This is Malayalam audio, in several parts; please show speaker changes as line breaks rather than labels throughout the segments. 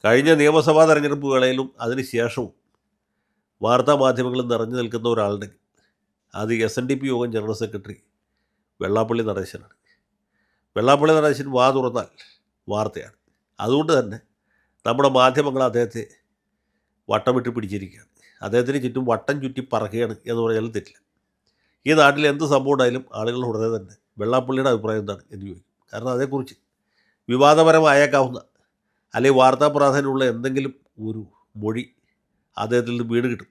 കഴിഞ്ഞ നിയമസഭാ തെരഞ്ഞെടുപ്പ് വേളയിലും അതിന് ശേഷവും വാർത്താ മാധ്യമങ്ങളിൽ നിറഞ്ഞു നിൽക്കുന്ന ഒരാളുണ്ടെങ്കിൽ അത് SNDP യോഗം ജനറൽ സെക്രട്ടറി വെള്ളാപ്പള്ളി നടേശനാണ്. വെള്ളാപ്പള്ളി നടേശൻ വാ തുറന്നാൽ വാർത്തയാണ്. അതുകൊണ്ട് തന്നെ നമ്മുടെ മാധ്യമങ്ങൾ അദ്ദേഹത്തെ വട്ടമിട്ട് പിടിച്ചിരിക്കുകയാണ്. അദ്ദേഹത്തിന് ചുറ്റും വട്ടം ചുറ്റി പറക്കുകയാണ് എന്ന് പറഞ്ഞാലും തെറ്റില്ല. ഈ നാട്ടിൽ എന്ത് സംഭവം ഉണ്ടായാലും ആളുകൾ ഉടനെ തന്നെ വെള്ളാപ്പള്ളിയുടെ അഭിപ്രായം എന്താണ് എന്ന് ചോദിക്കും. കാരണം അതേക്കുറിച്ച് വിവാദപരമായേക്കാവുന്ന അല്ലെങ്കിൽ വാർത്താ പ്രാധാന്യമുള്ള എന്തെങ്കിലും ഒരു മൊഴി അദ്ദേഹത്തിൽ നിന്ന് വീണ് കിട്ടും.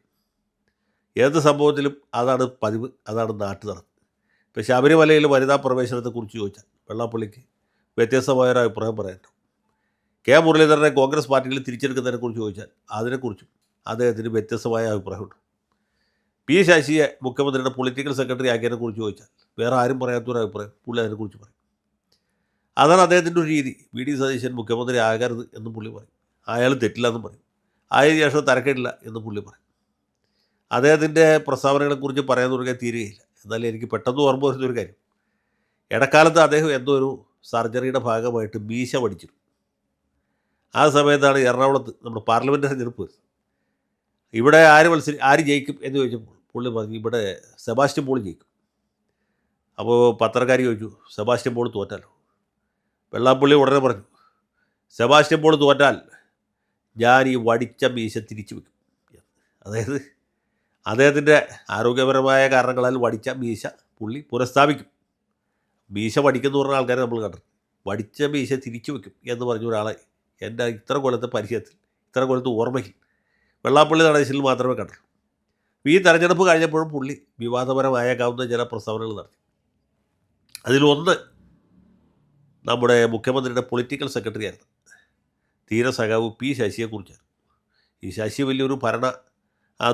ഏത് സംഭവത്തിലും അതാണ് പതിവ്, അതാണ് നാട്ടു നടപ്പ്. ഇപ്പോൾ ശബരിമലയിൽ വനിതാ പ്രവേശനത്തെക്കുറിച്ച് ചോദിച്ചാൽ വെള്ളാപ്പള്ളിക്ക് വ്യത്യസ്തമായൊരു അഭിപ്രായം പറയാനുണ്ടാവും. കെ മുരളീധരനെ കോൺഗ്രസ് പാർട്ടിയിൽ തിരിച്ചെടുക്കുന്നതിനെക്കുറിച്ച് ചോദിച്ചാൽ അതിനെക്കുറിച്ചും അദ്ദേഹത്തിന് വ്യത്യസ്തമായ അഭിപ്രായമുണ്ട്. പി ശശിയെ മുഖ്യമന്ത്രിയുടെ പൊളിറ്റിക്കൽ സെക്രട്ടറി ആക്കിയതിനെക്കുറിച്ച് ചോദിച്ചാൽ വേറെ ആരും പറയാത്തൊരു അഭിപ്രായം പുള്ളി അതിനെക്കുറിച്ച് പറയും. അതാണ് അദ്ദേഹത്തിൻ്റെ ഒരു രീതി. വി ഡി സതീശൻ മുഖ്യമന്ത്രി ആകരുത് എന്ന് പുള്ളി പറയും. അയാൾ തെറ്റില്ല എന്നും പറയും. ആയതിനു ശേഷം തരക്കേടില്ല എന്ന് പുള്ളി പറയും. അദ്ദേഹത്തിൻ്റെ പ്രസ്താവനകളെക്കുറിച്ച് പറയാൻ തുടങ്ങിയാൽ തീരുകയില്ല. എന്നാലും എനിക്ക് പെട്ടെന്ന് ഓർമ്മ വരുന്നൊരു കാര്യം, ഇടക്കാലത്ത് അദ്ദേഹം എന്തോ ഒരു സർജറിയുടെ ഭാഗമായിട്ട് മീശ പഠിച്ചിരുന്നു. ആ സമയത്താണ് എറണാകുളത്ത് നമ്മുടെ പാർലമെൻറ്റ് തെരഞ്ഞെടുപ്പ് വരുന്നത്. ഇവിടെ ആര് ജയിക്കും എന്ന് ചോദിച്ചപ്പോൾ പുള്ളി പറഞ്ഞു ഇവിടെ സെബാസ്റ്റ്യൻ പോൾ ജയിക്കും. അപ്പോൾ പത്രക്കാർ ചോദിച്ചു സെബാസ്റ്റ്യൻ പോൾ തോറ്റാലോ? വെള്ളാപ്പള്ളി ഉടനെ പറഞ്ഞു സെബാസ്റ്റ്യൻ പോൾ തോറ്റാൽ ഞാൻ ഈ വടിച്ച മീശ തിരിച്ചു വയ്ക്കും. അതായത് അദ്ദേഹത്തിൻ്റെ ആരോഗ്യപരമായ കാരണങ്ങളാൽ വടിച്ച മീശ പുള്ളി പുനഃസ്ഥാപിക്കും. മീശ വടിക്കുന്ന പറഞ്ഞ ആൾക്കാരെ നമ്മൾ കണ്ടു. വടിച്ച മീശ തിരിച്ചു വയ്ക്കും എന്ന് പറഞ്ഞ ഒരാളെ എൻ്റെ ഇത്ര കൊല്ലത്തെ പരിചയത്തിൽ, ഇത്ര കൊല്ലത്തെ ഓർമ്മയിൽ വെള്ളാപ്പള്ളി നടേശനിൽ മാത്രമേ കണ്ടുള്ളൂ. ഈ തെരഞ്ഞെടുപ്പ് കഴിഞ്ഞപ്പോഴും പുള്ളി വിവാദപരമായേക്കാവുന്ന ചില പ്രസ്താവനകൾ നടത്തി. അതിലൊന്ന് നമ്മുടെ മുഖ്യമന്ത്രിയുടെ പൊളിറ്റിക്കൽ സെക്രട്ടറി ആയിരുന്നു ധീര സഖാവ് പി ശശിയെക്കുറിച്ചാണ്. ഈ ശശി വലിയൊരു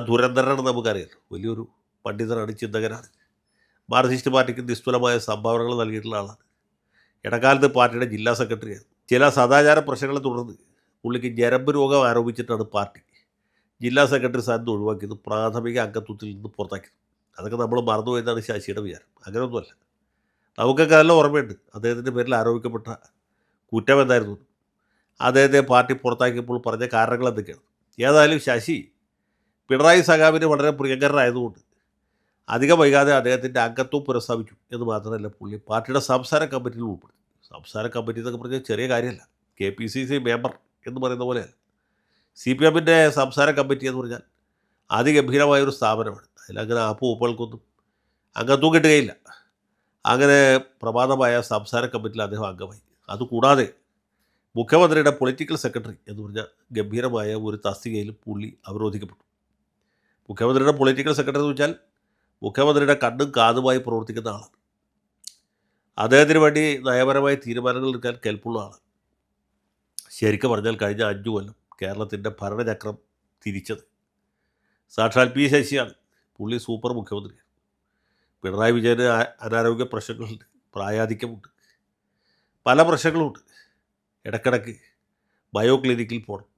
ദുരന്തരാണെന്ന് നമുക്കറിയാമല്ലോ. വലിയൊരു പണ്ഡിതനാണ്, ചിന്തകനാണ്. മാർക്സിസ്റ്റ് പാർട്ടിക്ക് നിസ്തുലമായ സംഭാവനകൾ നൽകിയിട്ടുള്ള ആളാണ്. ഇടക്കാലത്ത് പാർട്ടിയുടെ ജില്ലാ സെക്രട്ടറിയാണ്. ചില സദാചാര പ്രശ്നങ്ങളെ തുടർന്ന് പുള്ളിക്ക് ഞരമ്പ് രോഗം ആരോപിച്ചിട്ടാണ് പാർട്ടി ജില്ലാ സെക്രട്ടറി സ്ഥാനത്ത് ഒഴിവാക്കിയത്, പ്രാഥമിക അംഗത്വത്തിൽ നിന്ന് പുറത്താക്കിയത്. അതൊക്കെ നമ്മൾ മറന്നുപോയെന്നാണ് ശശിയുടെ വിചാരം. അങ്ങനെയൊന്നുമല്ല. നമുക്കൊക്കെ നല്ല ഓർമ്മയുണ്ട് അദ്ദേഹത്തിൻ്റെ പേരിൽ ആരോപിക്കപ്പെട്ട കുറ്റം എന്തായിരുന്നു, അദ്ദേഹത്തെ പാർട്ടി പുറത്താക്കിയപ്പോൾ പറഞ്ഞ കാരണങ്ങൾ എന്തൊക്കെയാണ്. ഏതായാലും ശശി പിണറായി സഖാവിന് വളരെ പ്രിയങ്കരനായതുകൊണ്ട് അധികം വൈകാതെ അദ്ദേഹത്തിൻ്റെ അംഗത്വം പുനഃസ്ഥാപിച്ചു എന്ന് മാത്രമല്ല പുള്ളി പാർട്ടിയുടെ സംസ്ഥാന കമ്മിറ്റിയിൽ ഉൾപ്പെടുത്തി. സംസ്ഥാന കമ്മിറ്റി എന്നൊക്കെ പറഞ്ഞാൽ ചെറിയ കാര്യമല്ല. KPCC മെമ്പർ എന്ന് പറയുന്ന പോലെയല്ല. CPMൻ്റെ സംസ്ഥാന കമ്മിറ്റി എന്ന് പറഞ്ഞാൽ അതിഗംഭീരമായൊരു സ്ഥാപനമാണ്. അതിലങ്ങനെ പൂപ്പൾക്കൊന്നും അംഗത്വം കിട്ടുകയില്ല. അങ്ങനെ പ്രമാദമായ സംസ്ഥാന കമ്മിറ്റിയിൽ അദ്ദേഹം അംഗമായി. അതുകൂടാതെ മുഖ്യമന്ത്രിയുടെ പൊളിറ്റിക്കൽ സെക്രട്ടറി എന്ന് പറഞ്ഞാൽ ഗംഭീരമായ ഒരു തസ്തികയിലും പുള്ളി അവരോധിക്കപ്പെട്ടു. മുഖ്യമന്ത്രിയുടെ പൊളിറ്റിക്കൽ സെക്രട്ടറി എന്ന് വെച്ചാൽ മുഖ്യമന്ത്രിയുടെ കണ്ണും കാതുമായി പ്രവർത്തിക്കുന്ന ആളാണ്. അദ്ദേഹത്തിന് വേണ്ടി നയപരമായ തീരുമാനങ്ങൾ എടുക്കാൻ കെൽപ്പുള്ള ആളാണ്. ശരിക്കും പറഞ്ഞാൽ കഴിഞ്ഞ 5 കൊല്ലം കേരളത്തിൻ്റെ ഭരണചക്രം തിരിച്ചത് സാക്ഷാൽ പി ശശിയാണ്. പുള്ളി സൂപ്പർ മുഖ്യമന്ത്രിയാണ്. പിണറായി വിജയന് അനാരോഗ്യ പ്രശ്നങ്ങളുണ്ട്, പ്രായാധിക്യമുണ്ട്, പല പ്രശ്നങ്ങളുമുണ്ട്. ഇടയ്ക്കിടയ്ക്ക് ബയോ ക്ലിനിക്കിൽ പോകണം.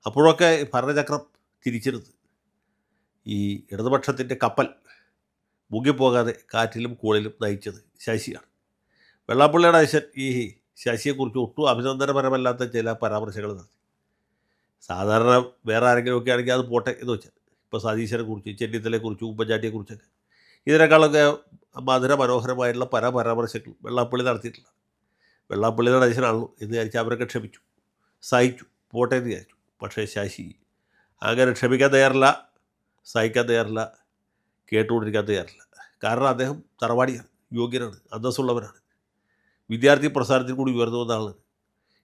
അപ്പോഴൊക്കെ ഭരണചക്രം തിരിച്ചിരുന്നത് ഈ ഇടതുപക്ഷത്തിൻ്റെ കപ്പൽ മുങ്ങിപ്പോകാതെ കാറ്റിലും കൂളിലും നയിച്ചത് ശശിയാണ്. വെള്ളാപ്പള്ളിയുടെ അച്ഛൻ ഈ ശശിയെക്കുറിച്ച് ഒട്ടും അഭിനന്ദനപരമല്ലാത്ത ചില പരാമർശങ്ങൾ നടത്തി. സാധാരണ വേറെ ആരെങ്കിലുമൊക്കെ ആണെങ്കിൽ അത് പോട്ടെ എന്ന് വെച്ചാൽ, ഇപ്പോൾ സതീശനെക്കുറിച്ച്, ചെന്നിത്തലയെക്കുറിച്ച്, ഉമ്മൻചാണ്ടിയെക്കുറിച്ചൊക്കെ ഇതിനേക്കാളൊക്കെ മധുര മനോഹരമായിട്ടുള്ള പല പരാമർശങ്ങളും വെള്ളാപ്പള്ളി നടത്തിയിട്ടില്ല. വെള്ളാപ്പള്ളിയുടെ അച്ഛനാണല്ലോ എന്ന് വിചാരിച്ച് അവരൊക്കെ ക്ഷമിച്ചു, സഹിച്ചു, പോട്ടെ എന്ന് വിചാരിച്ചു. പക്ഷേ ശശി അങ്ങനെ ക്ഷമിക്കാൻ തയ്യാറില്ല, സഹിക്കാൻ തയ്യാറില്ല, കേട്ടുകൊണ്ടിരിക്കാൻ തയ്യാറില്ല. കാരണം അദ്ദേഹം തറവാടിയാണ്, യോഗ്യനാണ്, അന്തസ്സുള്ളവരാണ്. വിദ്യാർത്ഥി പ്രസ്ഥാനത്തിൽ കൂടി ഉയർന്നു വന്ന ആളാണ്.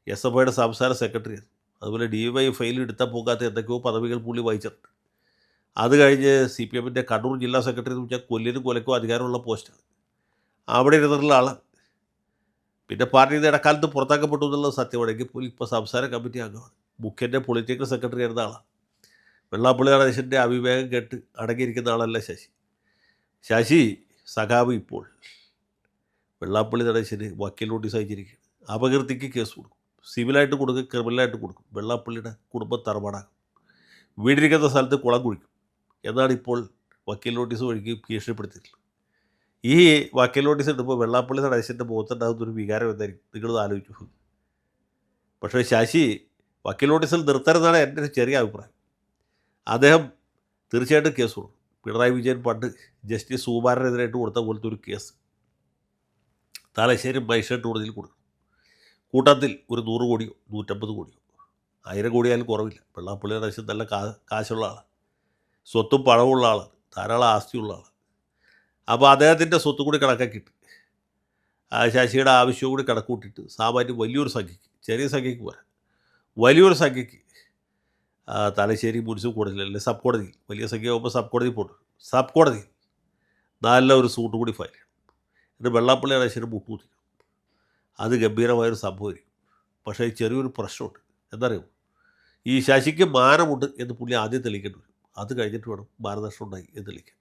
SFIയുടെ സംസ്ഥാന സെക്രട്ടറിയാണ്. അതുപോലെ DYFIയിൽ എടുത്താൽ പോകാത്ത എന്തൊക്കെയോ പദവികൾ പുള്ളി വഹിച്ചിട്ടുണ്ട്. അത് കഴിഞ്ഞ് CPMൻ്റെ കണ്ണൂർ ജില്ലാ സെക്രട്ടറി എന്ന് വെച്ചാൽ കൊല്ലിനും കൊലയ്ക്കും അധികാരമുള്ള പോസ്റ്റാണ്. അവിടെ ഇരുന്നിട്ടുള്ള ആളാണ്. പിന്നെ പാർട്ടിയിൽ നിന്ന് ഇടക്കാലത്ത് പുറത്താക്കപ്പെട്ടു എന്നുള്ളത് സത്യമാണെങ്കിൽ പോലും ഇപ്പോൾ സംസ്ഥാന കമ്മിറ്റി അംഗമാണ്. മുഖ്യൻ്റെ പൊളിറ്റിക്കൽ സെക്രട്ടറി ആയിരുന്ന ആളാണ്. വെള്ളാപ്പള്ളി നടേശൻ്റെ അവിവേകം കേട്ട് അടങ്ങിയിരിക്കുന്ന ആളല്ല ശശി. ശശി സഖാവ് ഇപ്പോൾ വെള്ളാപ്പള്ളി നടേശന് വക്കീൽ നോട്ടീസ് അയച്ചിരിക്കുകയാണ്. അപകീർത്തിക്ക് കേസ് കൊടുക്കും, സിവിലായിട്ട് കൊടുക്കും, ക്രിമിനലായിട്ട് കൊടുക്കും. വെള്ളാപ്പള്ളിയുടെ കുടുംബം തറവാടാകും, വീടിരിക്കുന്ന സ്ഥലത്ത് കുളം കുഴിക്കും എന്നാണ് ഇപ്പോൾ വക്കീൽ നോട്ടീസ് വഴിക്ക് ഭീഷണിപ്പെടുത്തിയിട്ടുള്ളത്. ഈ വക്കീൽ നോട്ടീസ് ഇടുമ്പോൾ വെള്ളാപ്പള്ളി നടേശൻ്റെ മുഖത്തുണ്ടാകുന്നൊരു വികാരം എന്തായിരിക്കും നിങ്ങൾ ആലോചിച്ചു. പക്ഷേ ശശി വക്കീൽ നോട്ടീസിൽ നിർത്തരുതെന്നാണ് എൻ്റെ ഒരു ചെറിയ അഭിപ്രായം. അദ്ദേഹം തീർച്ചയായിട്ടും കേസ് കൊടുക്കും. പിണറായി വിജയൻ പണ്ട് ജസ്റ്റിസ് സുകുമാരനെതിരായിട്ട് കൊടുത്ത പോലത്തെ ഒരു കേസ് തലശ്ശേരി മജിസ്ട്രേറ്റ് കോടതിയിൽ കൊടുക്കും. കൂട്ടത്തിൽ ഒരു 100 കോടിയോ 150 കോടിയോ 1000 കോടിയായാലും കുറവില്ല. വെള്ളാപ്പള്ളി നടേശൻ നല്ല കാശുള്ള ആളാണ്, സ്വത്തും പണമുള്ള ആളാണ്, ധാരാളം ആസ്തിയുള്ള ആളാണ്. അപ്പോൾ അദ്ദേഹത്തിൻ്റെ സ്വത്ത് കൂടി കണക്കാക്കിയിട്ട് ശശിയുടെ ആവശ്യവും കൂടി കണക്കൂട്ടിയിട്ട് സാമാന്യം വലിയൊരു സംഖ്യയ്ക്ക്, ചെറിയ സംഖ്യയ്ക്ക് പോരാ, വലിയൊരു സംഖ്യയ്ക്ക് തലശ്ശേരി മുനിസിപ്പൽ കോടതിയിൽ അല്ലെങ്കിൽ സബ് കോടതിയിൽ, വലിയ സംഖ്യ ആകുമ്പോൾ സബ് കോടതിയിൽ പോട്ടു, സബ് കോടതിയിൽ നല്ല ഒരു സൂട്ട് കൂടി ഫയൽ ചെയ്യണം. എന്നിട്ട് വെള്ളാപ്പള്ളി നടേശന് മുട്ടുകുത്തിക്കണം. അത് ഗംഭീരമായൊരു സംഭവമായിരിക്കും. പക്ഷേ ചെറിയൊരു പ്രശ്നമുണ്ട്. എന്തറിയോ, ഈ ശശിക്ക് മാനമുണ്ട് എന്ന് പുള്ളി ആദ്യം തെളിയിക്കേണ്ടി വരും. അത് കഴിഞ്ഞിട്ട് വേണം മാനനഷ്ടം ഉണ്ടായി എന്ന് തെളിയിക്കാൻ.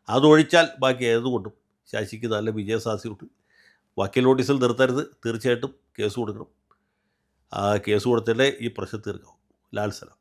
അതൊഴിച്ചാൽ ബാക്കി ഏതുകൊണ്ടും ശശിക്ക് നല്ല വിജയസാധ്യതയുണ്ട്. വക്കീൽ നോട്ടീസിൽ നിർത്തരുത്, തീർച്ചയായിട്ടും കേസ് കൊടുക്കണം. കേസ് കൊടുത്തിട്ടേ ഈ പ്രശ്നം തീർക്കാവും. ലാൽ സലാം.